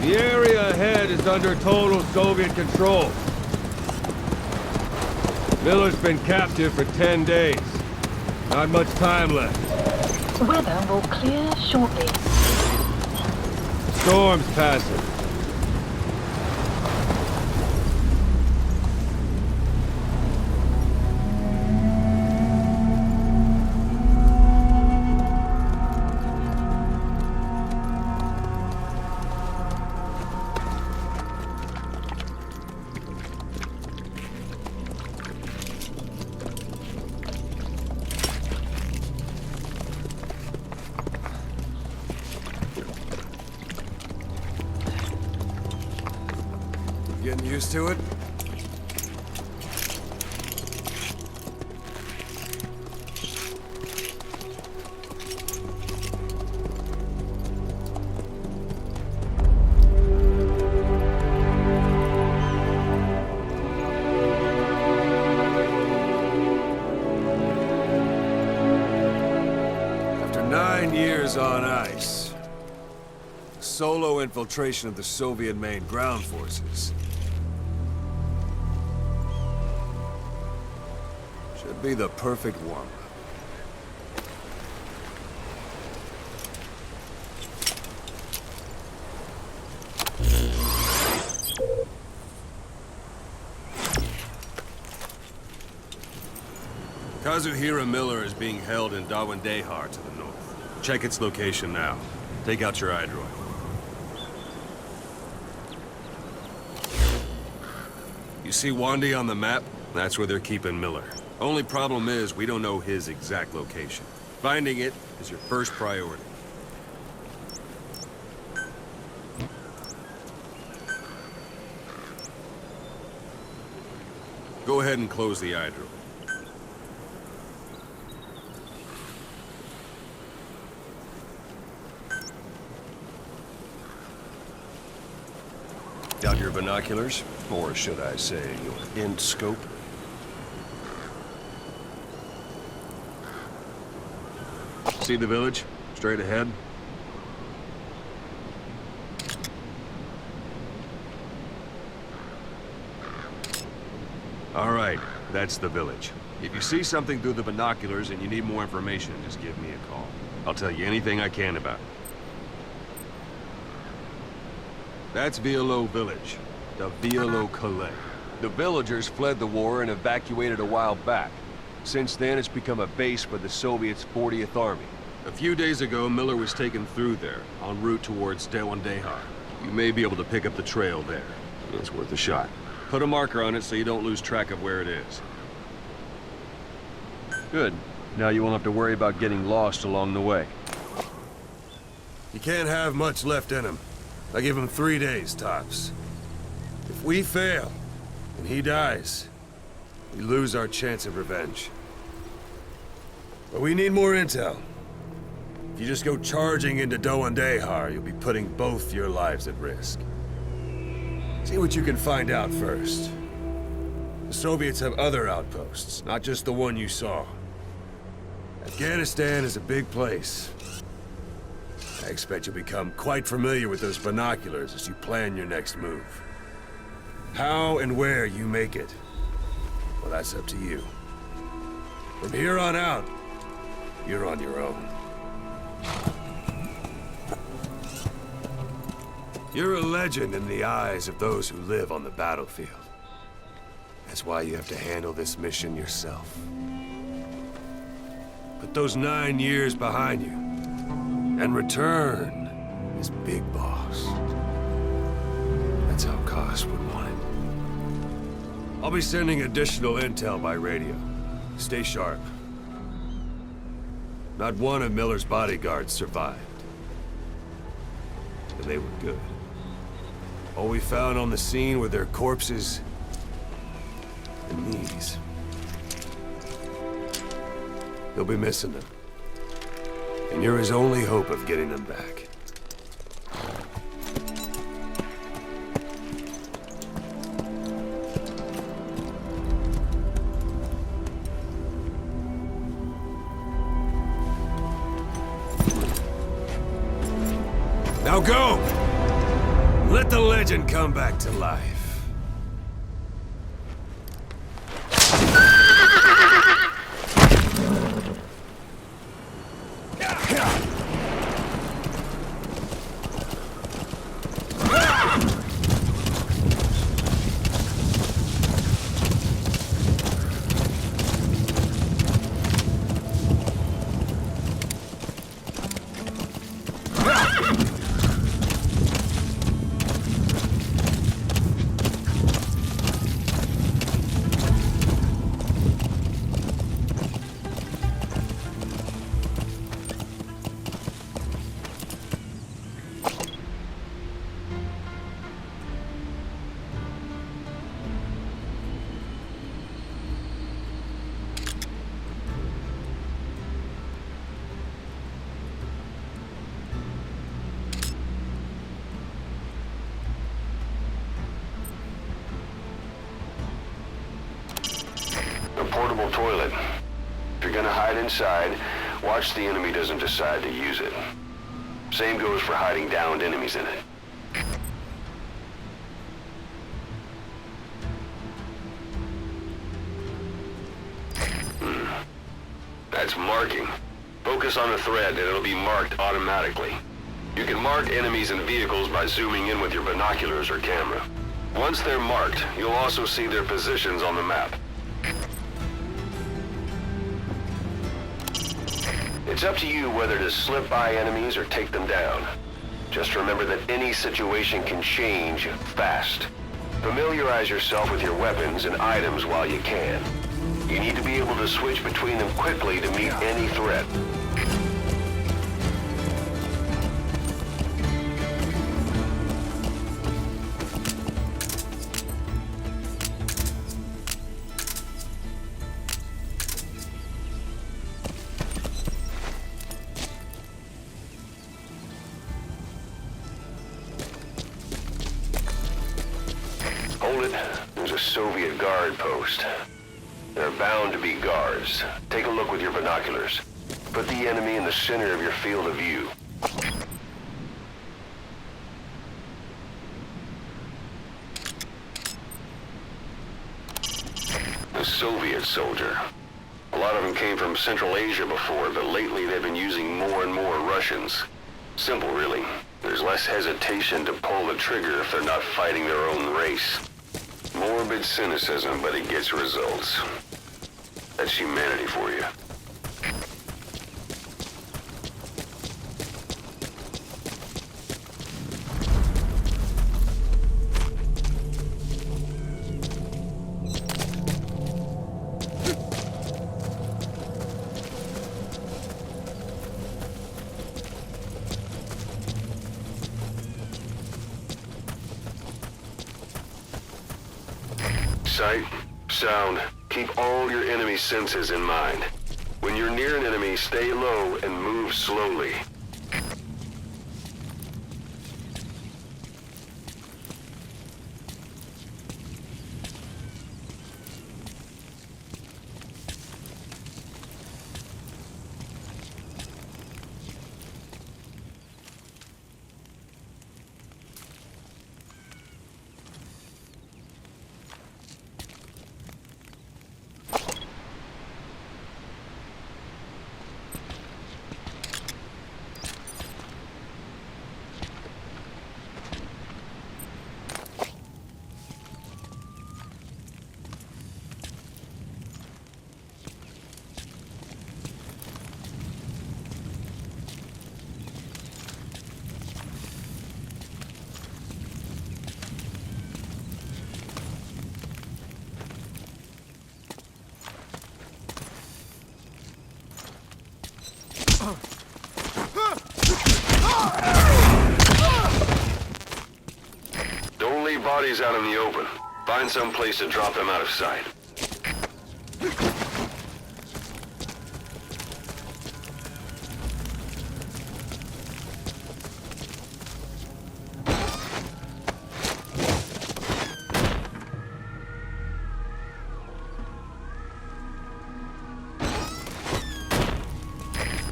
The area ahead is under total Soviet control. Miller's been captive for 10 days. Not much time left. Weather will clear shortly. Storm's passing. Getting used to it? After 9 years on ice, solo infiltration of the Soviet main ground forces. Should be the perfect warm-up. Kazuhira Miller is being held in Dawandehar to the north. Check its location now. Take out your iDroid. You see Wandi on the map? That's where they're keeping Miller. Only problem is, we don't know his exact location. Finding it is your first priority. Go ahead and close the iDroid. Got your binoculars? Or should I say, your int scope? See the village? Straight ahead? All right, that's the village. If you see something through the binoculars and you need more information, just give me a call. I'll tell you anything I can about it. That's Vialo Village, the Vialo Calais. The villagers fled the war and evacuated a while back. Since then, it's become a base for the Soviets' 40th Army. A few days ago, Miller was taken through there, en route towards Dawandehar. You may be able to pick up the trail there. It's worth a shot. Put a marker on it so you don't lose track of where it is. Good. Now you won't have to worry about getting lost along the way. You can't have much left in him. I give him 3 days, tops. If we fail, and he dies, we lose our chance of revenge. But we need more intel. If you just go charging into Dawandehar, you'll be putting both your lives at risk. See what you can find out first. The Soviets have other outposts, not just the one you saw. Afghanistan is a big place. I expect you'll become quite familiar with those binoculars as you plan your next move. How and where you make it, well, that's up to you. From here on out, you're on your own. You're a legend in the eyes of those who live on the battlefield. That's why you have to handle this mission yourself. Put those 9 years behind you, and return as Big Boss. That's how Koss would want it. I'll be sending additional intel by radio. Stay sharp. Not one of Miller's bodyguards survived. And they were good. All we found on the scene were their corpses and knees. You'll be missing them. And you're his only hope of getting them back. Now go! Let the legend come back to life. A portable toilet. If you're gonna hide inside, watch the enemy doesn't decide to use it. Same goes for hiding downed enemies in it. That's marking. Focus on a thread and it'll be marked automatically. You can mark enemies and vehicles by zooming in with your binoculars or camera. Once they're marked, you'll also see their positions on the map. It's up to you whether to slip by enemies or take them down. Just remember that any situation can change fast. Familiarize yourself with your weapons and items while you can. You need to be able to switch between them quickly to meet any threat. Hold it. There's a Soviet guard post. There are bound to be guards. Take a look with your binoculars. Put the enemy in the center of your field of view. The Soviet soldier. A lot of them came from Central Asia before, but lately they've been using more and more Russians. Simple, really. There's less hesitation to pull the trigger if they're not fighting their own race. Morbid cynicism, but it gets results. That's humanity for you. Sight, sound, keep all your enemy senses in mind. When you're near an enemy, stay low and move slowly. Don't leave bodies out in the open. Find some place to drop them out of sight.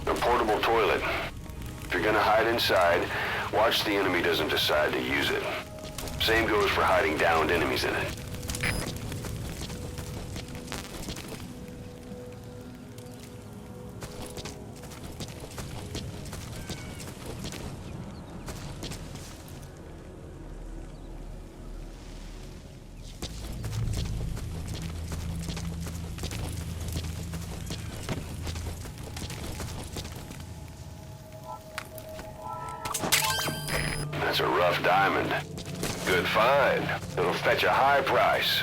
A portable toilet. If you're gonna hide inside, watch the enemy doesn't decide to use it. Same goes for hiding downed enemies in it. That's a rough diamond. Good find. It'll fetch a high price.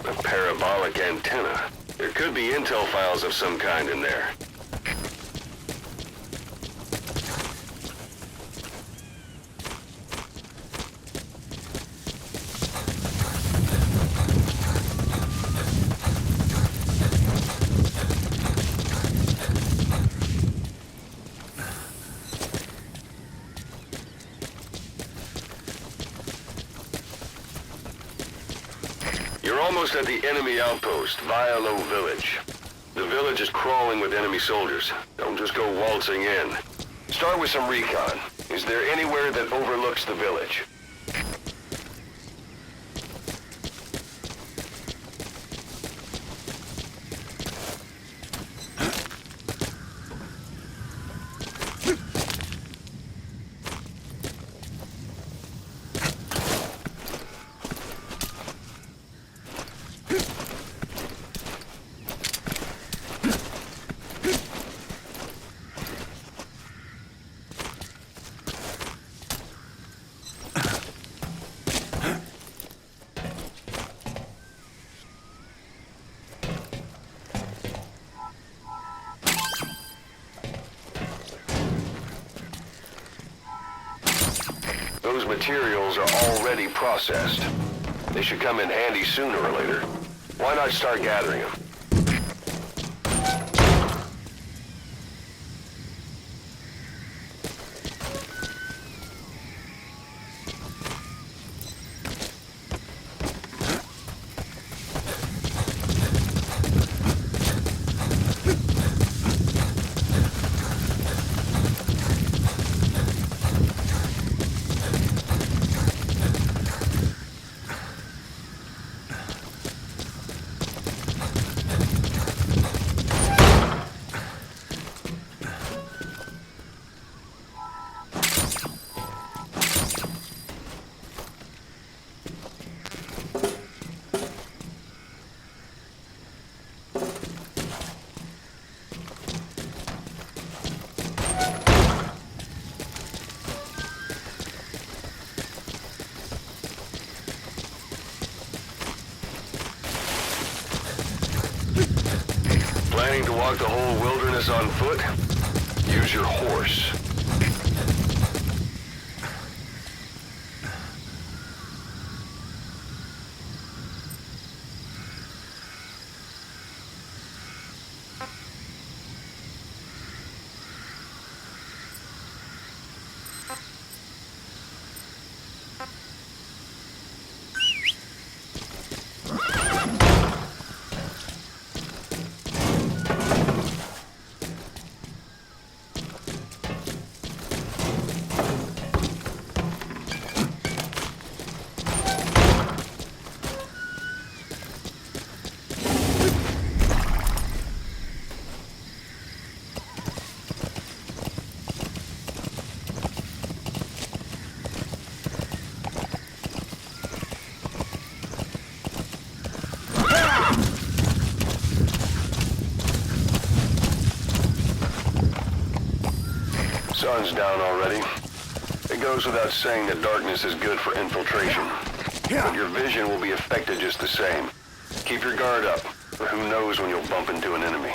A parabolic antenna. There could be intel files of some kind in there. You're almost at the enemy outpost, Vialo Village. The village is crawling with enemy soldiers. Don't just go waltzing in. Start with some recon. Is there anywhere that overlooks the village? Those materials are already processed. They should come in handy sooner or later. Why not start gathering them? Planning to walk the whole wilderness on foot? Use your horse. Sun's down already. It goes without saying that darkness is good for infiltration. But your vision will be affected just the same. Keep your guard up, or who knows when you'll bump into an enemy.